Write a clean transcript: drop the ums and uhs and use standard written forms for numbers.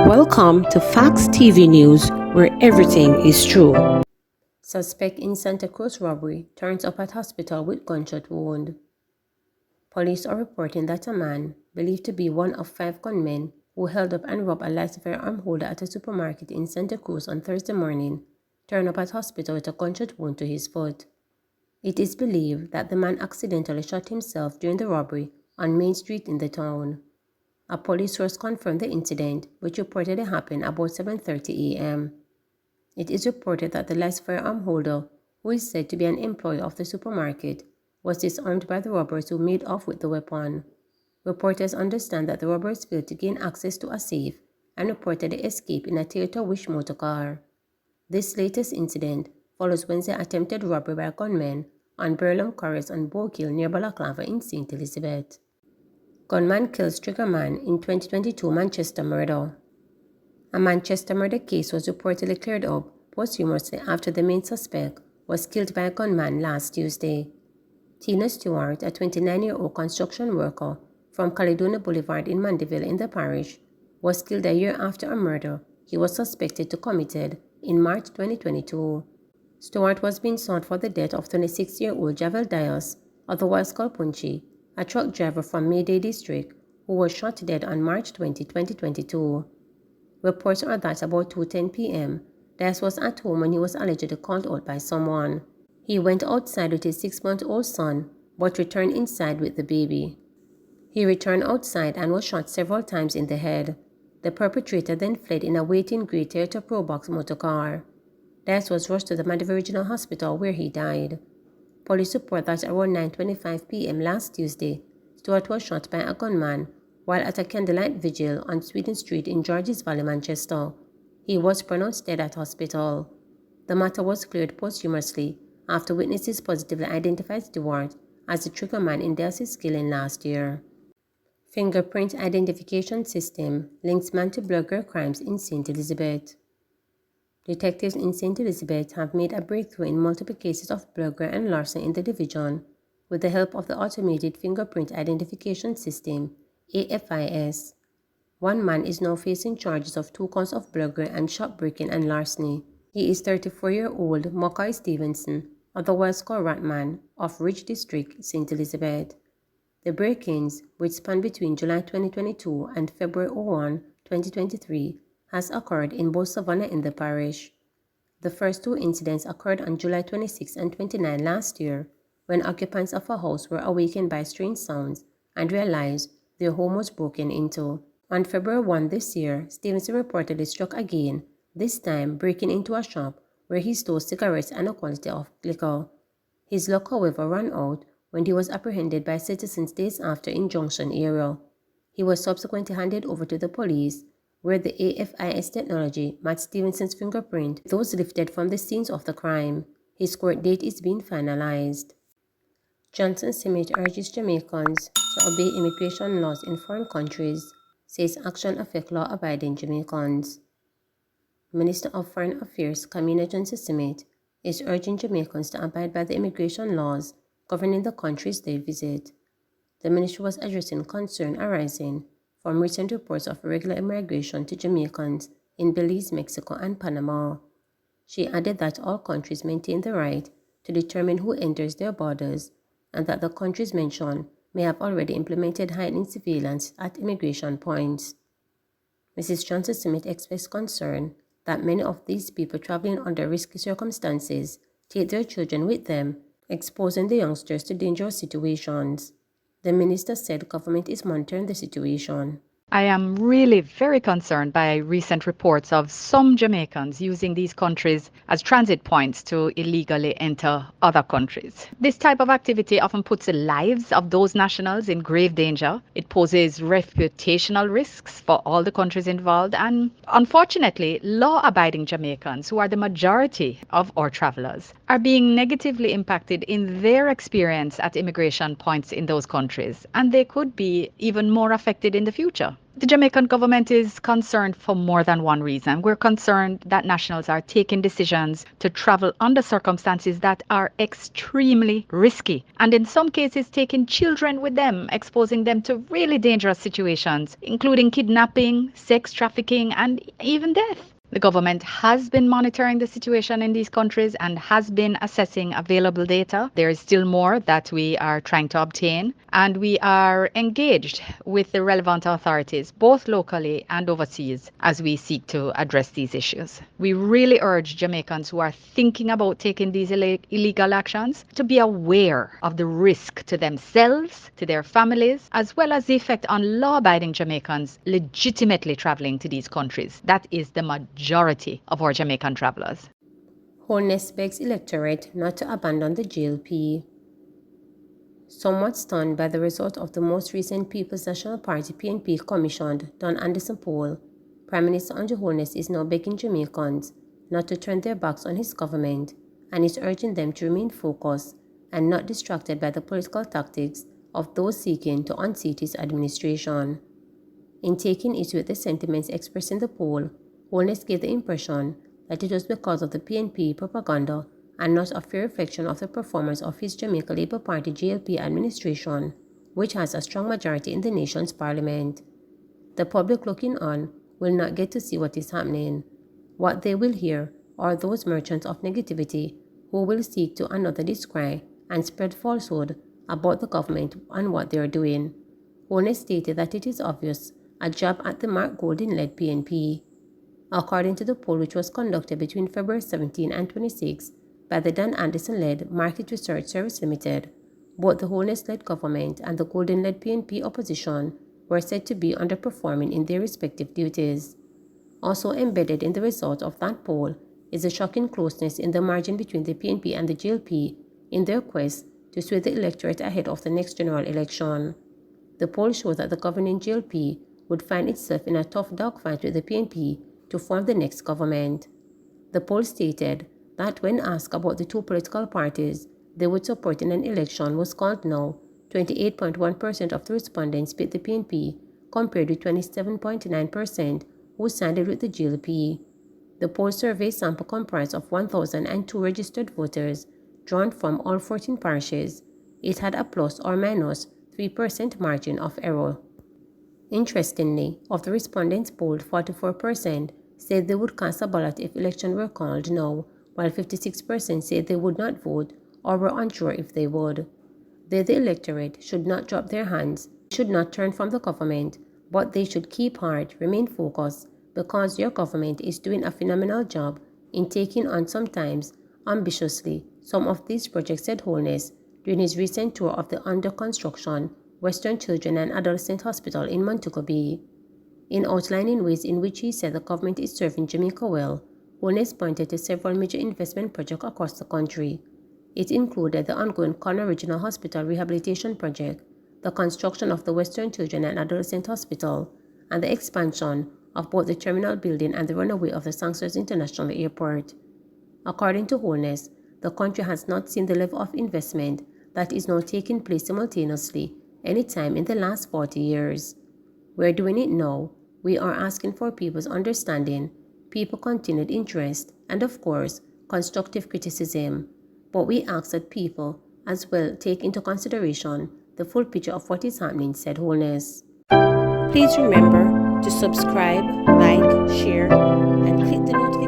Welcome to Facts TV News, where everything is true. Suspect in Santa Cruz robbery turns up at hospital with gunshot wound. Police are reporting that a man, believed to be one of 5 gunmen who held up and robbed a licensed firearm holder at a supermarket in Santa Cruz on Thursday morning, turned up at hospital with a gunshot wound to his foot. It is believed that the man accidentally shot himself during the robbery on Main Street in the town. A police source confirmed the incident, which reportedly happened about 7:30 a.m. It is reported that the licensed firearm holder, who is said to be an employee of the supermarket, was disarmed by the robbers who made off with the weapon. Reporters understand that the robbers failed to gain access to a safe and reportedly escaped in a Toyota Wish motor car. This latest incident follows Wednesday's attempted robbery by gunmen on Burlham Corres and Bogill near Balaclava in St. Elizabeth. Gunman kills triggerman in 2022 Manchester murder. A Manchester murder case was reportedly cleared up posthumously after the main suspect was killed by a gunman last Tuesday. Tina Stewart, a 29-year-old construction worker from Caledonia Boulevard in Mandeville in the parish, was killed a year after a murder he was suspected to committed in March 2022. Stewart was being sought for the death of 26-year-old Javel Dias, otherwise called Punchy, a truck driver from Mayday District, who was shot dead on March 20, 2022. Reports are that about 2:10 p.m., Dias was at home when he was allegedly called out by someone. He went outside with his 6-month-old son, but returned inside with the baby. He returned outside and was shot several times in the head. The perpetrator then fled in a waiting grey Toyota Probox motor car. Dias was rushed to the Mandeville Regional Hospital where he died. Police report that around 9:25 p.m. last Tuesday, Stewart was shot by a gunman while at a candlelight vigil on Sweden Street in Georges Valley, Manchester. He was pronounced dead at hospital. The matter was cleared posthumously after witnesses positively identified Stewart as the triggerman in Dias' killing last year. Fingerprint identification system links man to burglary crimes in St. Elizabeth. Detectives in St. Elizabeth have made a breakthrough in multiple cases of burglary and larceny in the division with the help of the Automated Fingerprint Identification System, AFIS. One man is now facing charges of 2 counts of burglary and shop breaking and larceny. He is 34-year-old Mokai Stevenson, otherwise called Ratman, of Ridge District, St. Elizabeth. The break-ins, which span between July 2022 and February 1, 2023, has occurred in both Savannah and the parish. The first 2 incidents occurred on July 26 and 29 last year, when occupants of a house were awakened by strange sounds and realized their home was broken into. On February 1 this year, Stevenson reportedly struck again, this time breaking into a shop where he stole cigarettes and a quantity of liquor. His luck, however, ran out when he was apprehended by citizens days after in Junction area. He was subsequently handed over to the police, where the AFIS technology matched Stevenson's fingerprint with those lifted from the scenes of the crime. His court date is being finalized. Johnson Summit urges Jamaicans to obey immigration laws in foreign countries, says action affect law-abiding Jamaicans. Minister of Foreign Affairs Kamina Johnson Summit is urging Jamaicans to abide by the immigration laws governing the countries they visit. The ministry was addressing concern arising from recent reports of irregular immigration to Jamaicans in Belize, Mexico, and Panama. She added that all countries maintain the right to determine who enters their borders and that the countries mentioned may have already implemented heightened surveillance at immigration points. Mrs. Johnson Smith expressed concern that many of these people traveling under risky circumstances take their children with them, exposing the youngsters to dangerous situations. The minister said government is monitoring the situation. I am really very concerned by recent reports of some Jamaicans using these countries as transit points to illegally enter other countries. This type of activity often puts the lives of those nationals in grave danger. It poses reputational risks for all the countries involved, and unfortunately, law-abiding Jamaicans, who are the majority of our travelers, are being negatively impacted in their experience at immigration points in those countries, and they could be even more affected in the future. The Jamaican government is concerned for more than one reason. We're concerned that nationals are taking decisions to travel under circumstances that are extremely risky, and in some cases taking children with them, exposing them to really dangerous situations, including kidnapping, sex trafficking, and even death. The government has been monitoring the situation in these countries and has been assessing available data. There is still more that we are trying to obtain, and we are engaged with the relevant authorities, both locally and overseas, as we seek to address these issues. We really urge Jamaicans who are thinking about taking these illegal actions to be aware of the risk to themselves, to their families, as well as the effect on law-abiding Jamaicans legitimately traveling to these countries. That is the majority of our Jamaican travelers. Holness begs electorate not to abandon the GLP. Somewhat stunned by the result of the most recent People's National Party PNP commissioned Don Anderson poll, Prime Minister Andrew Holness is now begging Jamaicans not to turn their backs on his government and is urging them to remain focused and not distracted by the political tactics of those seeking to unseat his administration. In taking issue with the sentiments expressed in the poll, Holness gave the impression that it was because of the PNP propaganda and not a fair reflection of the performance of his Jamaica Labour Party GLP administration, which has a strong majority in the nation's parliament. The public looking on will not get to see what is happening. What they will hear are those merchants of negativity who will seek to another discry and spread falsehood about the government and what they are doing. Holness stated that it is obvious a jab at the Mark Golding-led PNP. According to the poll, which was conducted between February 17 and 26 by the Dan Anderson-led Market Research Service Limited, both the Holness-led government and the Golding-led PNP opposition were said to be underperforming in their respective duties. Also embedded in the result of that poll is a shocking closeness in the margin between the PNP and the GLP in their quest to sway the electorate ahead of the next general election. The poll shows that the governing GLP would find itself in a tough dogfight with the PNP to form the next government. The poll stated that when asked about the two political parties they would support in an election was called no, 28.1% of the respondents picked the PNP compared with 27.9% who sided with the GLP. The poll survey sample comprised of 1,002 registered voters drawn from all 14 parishes. It had a plus or minus 3% margin of error. Interestingly, of the respondents polled, 44% said they would cast a ballot if election were called no, while 56% said they would not vote or were unsure if they would. They, the electorate, should not drop their hands, should not turn from the government, but they should keep heart, remain focused, because your government is doing a phenomenal job in taking on sometimes ambitiously some of these projects, said Holness during his recent tour of the under-construction Western Children and Adolescent Hospital in Montego Bay. In outlining ways in which he said the government is serving Jamaica well, Holness pointed to several major investment projects across the country. It included the ongoing Corner Regional Hospital Rehabilitation Project, the construction of the Western Children and Adolescent Hospital, and the expansion of both the terminal building and the runway of the Sangsters International Airport. According to Holness, the country has not seen the level of investment that is now taking place simultaneously any time in the last 40 years. We're doing it now. We are asking for people's understanding, people's continued interest, and of course, constructive criticism. But we ask that people as well take into consideration the full picture of what is happening, said Holness. Please remember to subscribe, like, share, and click the notification